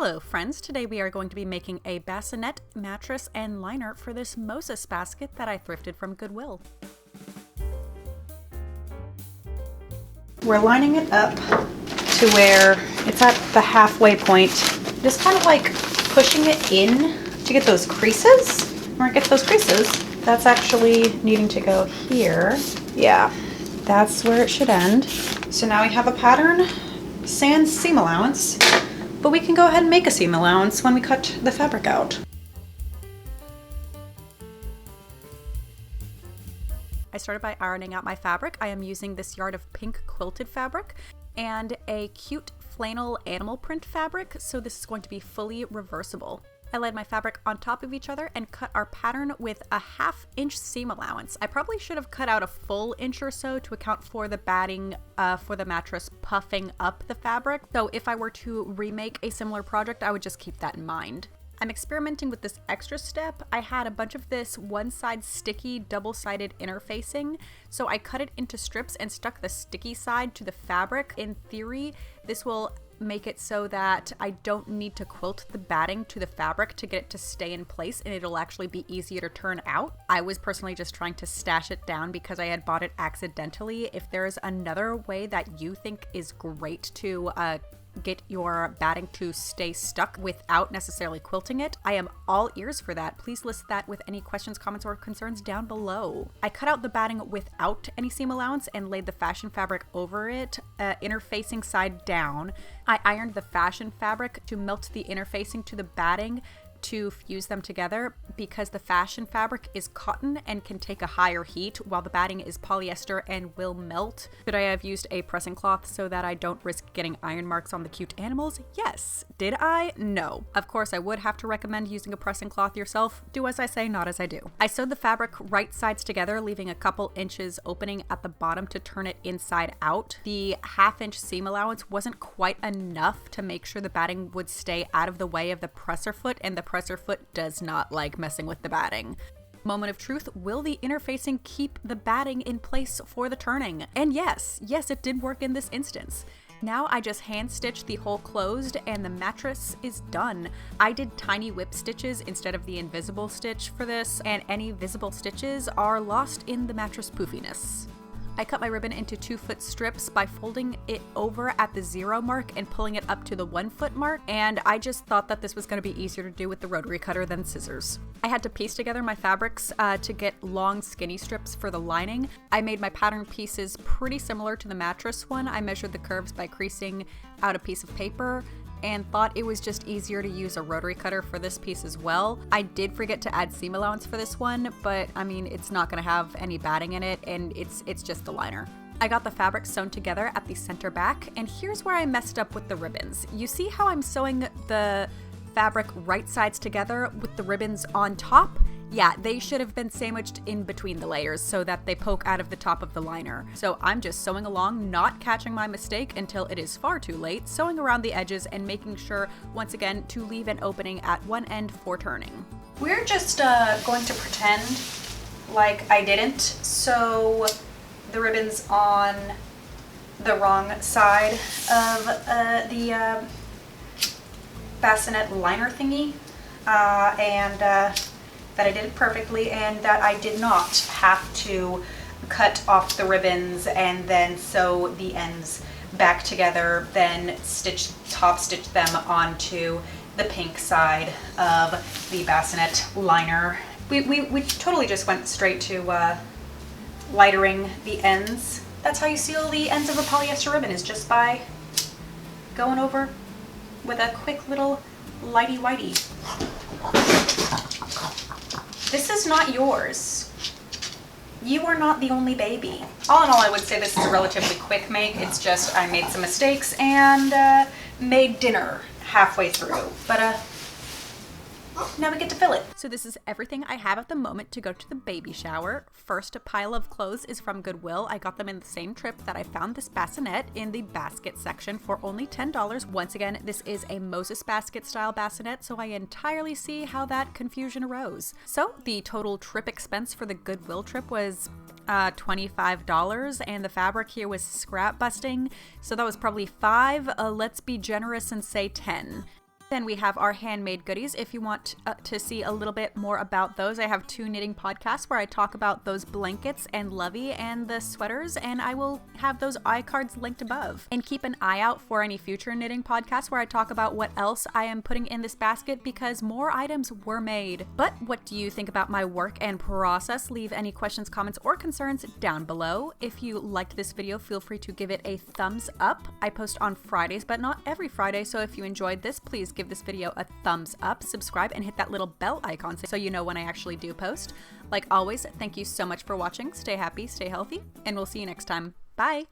Hello friends, today we are going to be making a bassinet mattress and liner for this Moses basket that I thrifted from Goodwill. We're lining it up to where it's at the halfway point, just kind of like pushing it in to get those creases. Where it gets those creases, that's actually needing to go here. Yeah, that's where it should end. So now we have a pattern, sans seam allowance. But we can go ahead and make a seam allowance when we cut the fabric out. I started by ironing out my fabric. I am using this yard of pink quilted fabric and a cute flannel animal print fabric, so this is going to be fully reversible. I laid my fabric on top of each other and cut our pattern with a 1/2 inch seam allowance. I probably should have cut out a full inch or so to account for the batting for the mattress puffing up the fabric. So if I were to remake a similar project, I would just keep that in mind. I'm experimenting with this extra step. I had a bunch of this one-side sticky double-sided interfacing, so I cut it into strips and stuck the sticky side to the fabric. In theory, this will make it so that I don't need to quilt the batting to the fabric to get it to stay in place, and it'll actually be easier to turn out. I was personally just trying to stash it down because I had bought it accidentally. If there's another way that you think is great to get your batting to stay stuck without necessarily quilting it, I am all ears for that. Please list that with any questions, comments, or concerns down below. I cut out the batting without any seam allowance and laid the fashion fabric over it, interfacing side down. I ironed the fashion fabric to melt the interfacing to the batting to fuse them together because the fashion fabric is cotton and can take a higher heat while the batting is polyester and will melt. Should I have used a pressing cloth so that I don't risk getting iron marks on the cute animals? Yes. Did I? No. Of course, I would have to recommend using a pressing cloth yourself. Do as I say, not as I do. I sewed the fabric right sides together, leaving a couple inches opening at the bottom to turn it inside out. The 1/2 inch seam allowance wasn't quite enough to make sure the batting would stay out of the way of the presser foot, and the presser foot does not like messing with the batting. Moment of truth, will the interfacing keep the batting in place for the turning? And yes, it did work in this instance. Now I just hand stitched the hole closed and the mattress is done. I did tiny whip stitches instead of the invisible stitch for this, and any visible stitches are lost in the mattress poofiness. I cut my ribbon into 2-foot strips by folding it over at the 0 mark and pulling it up to the 1-foot mark, and I just thought that this was going to be easier to do with the rotary cutter than scissors. I had to piece together my fabrics to get long skinny strips for the lining. I made my pattern pieces pretty similar to the mattress one. I measured the curves by creasing out a piece of paper and thought it was just easier to use a rotary cutter for this piece as well. I did forget to add seam allowance for this one, but I mean, it's not gonna have any batting in it, and it's just the liner. I got the fabric sewn together at the center back, and here's where I messed up with the ribbons. You see how I'm sewing the fabric right sides together with the ribbons on top? Yeah, they should have been sandwiched in between the layers so that they poke out of the top of the liner. So I'm just sewing along, not catching my mistake until it is far too late, sewing around the edges and making sure, once again, to leave an opening at one end for turning. We're just going to pretend like I didn't sew the ribbons on the wrong side of the bassinet liner thingy, and that I did it perfectly, and that I did not have to cut off the ribbons and then sew the ends back together, then top stitch them onto the pink side of the bassinet liner. We totally just went straight to lightering the ends. That's how you seal the ends of a polyester ribbon, is just by going over with a quick little lighty-whitey. This is not yours. You are not the only baby. All in all, I would say this is a relatively quick make. It's just I made some mistakes and made dinner halfway through. But now we get to fill it. So this is everything I have at the moment to go to the baby shower. First, a pile of clothes is from Goodwill. I got them in the same trip that I found this bassinet in the basket section for only $10. Once again, this is a Moses basket style bassinet, so I entirely see how that confusion arose. So the total trip expense for the Goodwill trip was $25, and the fabric here was scrap busting, so that was probably $5. Let's be generous and say $10. Then we have our handmade goodies. If you want to see a little bit more about those, I have 2 knitting podcasts where I talk about those blankets and lovey and the sweaters, and I will have those iCards linked above. And keep an eye out for any future knitting podcasts where I talk about what else I am putting in this basket because more items were made. But what do you think about my work and process? Leave any questions, comments, or concerns down below. If you liked this video, feel free to give it a thumbs up. I post on Fridays, but not every Friday, so if you enjoyed this, please give this video a thumbs up, subscribe, and hit that little bell icon so you know when I actually do post. Like always, thank you so much for watching. Stay happy, stay healthy, and we'll see you next time. Bye!